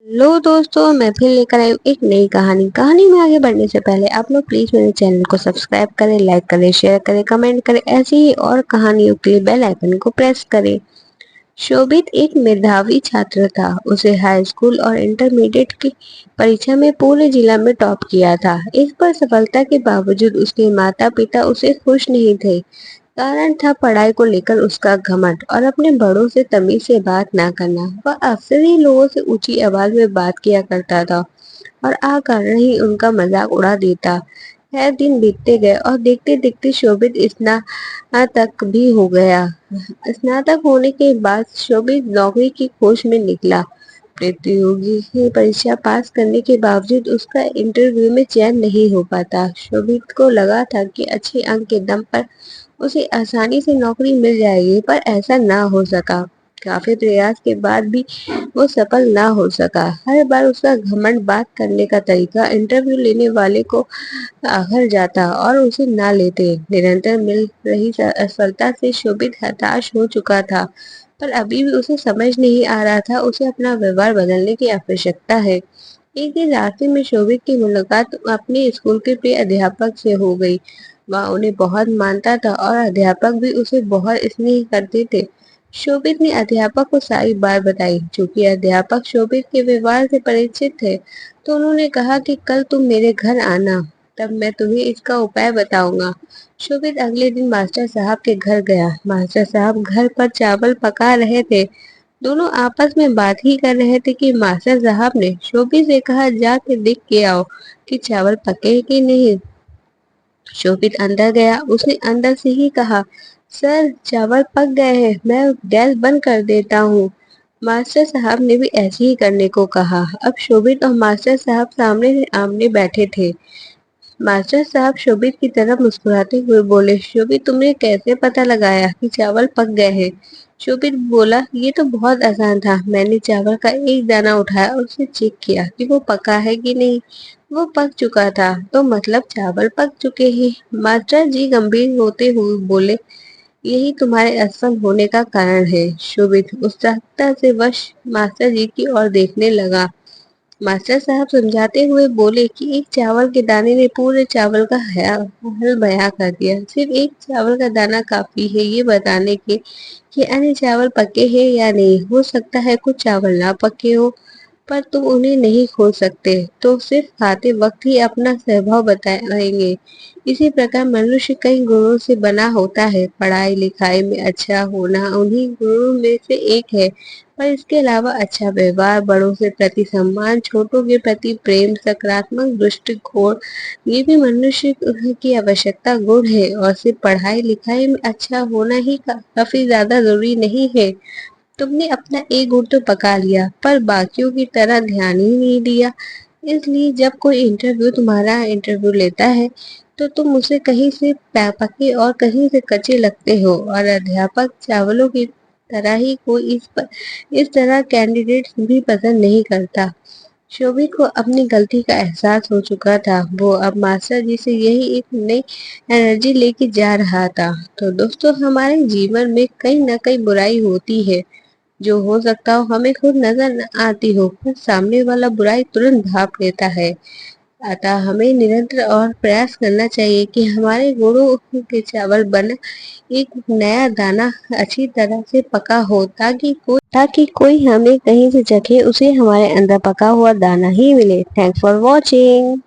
Hello दोस्तों, मैं फिर लेकर आई हूँ एक नई कहानी में आगे बढ़ने से पहले आप लोग प्लीज मेरे चैनल को सब्सक्राइब करें, लाइक करें, शेयर करें, कमेंट करें। ऐसी ही और कहानियों के लिए बेल आइकन को प्रेस करें। शोभित एक मेधावी छात्र था। उसे हाई स्कूल और इंटरमीडिएट की परीक्षा में पूरे जिला में टॉप किया था। इस पर सफलता के बावजूद उसके माता पिता उसे खुश नहीं थे। कारण था पढ़ाई को लेकर उसका घमंड और अपने बड़ों से तमीज से बात ना करना। वह अक्सर ही लोगों से ऊंची आवाज में बात किया करता था और कारण ही उनका मजाक उड़ा देता है। दिन बीतते गए और देखते देखते शोभित स्नातक भी हो गया। स्नातक होने के बाद शोभित नौकरी की खोज में निकला। प्रतियोगी परीक्षा पास करने के बावजूद उसका इंटरव्यू में चयन नहीं हो पाता। शोभित को लगा था कि अच्छे अंक के दम पर उसे आसानी से नौकरी मिल जाएगी, पर ऐसा ना हो सका। काफी प्रयास के बाद भी वो सफल ना हो सका। हर बार उसका घमंड, बात करने का तरीका इंटरव्यू लेने वाले को आघर जाता और उसे ना लेते। निरंतर मिल रही असफलता से शोभित हताश हो चुका था, पर अभी भी उसे समझ नहीं आ रहा था उसे अपना व्यवहार बदलने की आवश्यकता है। एक दिन रास्ते में शोभित की मुलाकात अपने स्कूल के प्रिय अध्यापक से हो गई। वह उन्हें बहुत मानता था और अध्यापक भी उसे बहुत स्नेह करते थे। शोभित ने अध्यापक को सारी बात बताई। चूंकि अध्यापक शोभित के व्यवहार से परिचित थे, तो उन्होंने कहा कि कल तुम मेरे घर आना, तब मैं तुम्हें इसका उपाय बताऊंगा। शोभित अगले दिन मास्टर साहब के घर गया। मास्टर साहब घर पर चावल पका रहे थे। दोनों आपस में बात ही कर रहे थे कि मास्टर साहब ने शोभित से कहा, जाके देख के आओ कि चावल पके कि नहीं। शोभित अंदर गया। उसने अंदर से ही कहा, सर चावल पक गए हैं, मैं गैस बंद कर देता हूँ। मास्टर साहब ने भी ऐसे ही करने को कहा। अब शोभित और मास्टर साहब सामने आमने बैठे थे। मास्टर साहब शोभित की तरफ मुस्कुराते हुए बोले, शोभित तुमने कैसे पता लगाया कि चावल पक गए हैं? शोभित बोला, ये तो बहुत आसान था। मैंने चावल का एक दाना उठाया और उसे चेक किया कि वो पका है कि नहीं। वो पक चुका था, तो मतलब चावल पक चुके हैं। मास्टर जी गंभीर होते हुए बोले, यही तुम्हारे असफल होने का कारण है। शोभित उत्सुकता से वश मास्टर जी की ओर देखने लगा। मास्टर साहब समझाते हुए बोले कि एक चावल के दाने ने पूरे चावल का हल बयां कर दिया। सिर्फ एक चावल का दाना काफी है ये बताने के कि अन्य चावल पके हैं या नहीं। हो सकता है कुछ चावल ना पके हो, पर तुम उन्हें नहीं खोज सकते, तो सिर्फ खाते वक्त ही अपना स्वभाव बताएंगे। इसी प्रकार मनुष्य कई गुणों से बना होता है। पढ़ाई लिखाई में अच्छा होना उन्हीं गुणों में से एक है, पर इसके अलावा अच्छा व्यवहार, बड़ों से प्रति सम्मान, छोटों के प्रति प्रेम, सकारात्मक दृष्टिकोण, ये भी मनुष्य की आवश्यकता गुण है। और सिर्फ पढ़ाई लिखाई में अच्छा होना ही काफी ज्यादा जरूरी नहीं है। तुमने अपना एक गुण तो पका लिया, पर बाकियों की तरह ध्यान ही नहीं दिया। इसलिए जब कोई तुम्हारा इंटरव्यू लेता है, तो तुम उसे कहीं से पके और कहीं से कच्चे लगते हो। और अध्यापक चावलों की तरह ही कोई इस तरह कैंडिडेट भी पसंद नहीं करता। शोभित को अपनी गलती का एहसास हो चुका था। वो अब मास्टर जी से यही एक नई एनर्जी लेके जा रहा था। तो दोस्तों, हमारे जीवन में कहीं ना कहीं बुराई होती है, जो हो सकता हो हमें खुद नजर न आती हो, पर सामने वाला बुराई तुरंत भाप लेता है। अतः हमें निरंतर और प्रयास करना चाहिए कि हमारे गुणों के चावल बना एक नया दाना अच्छी तरह से पका हो, ताकि कोई हमें कहीं से चखे उसे हमारे अंदर पका हुआ दाना ही मिले। Thanks for watching.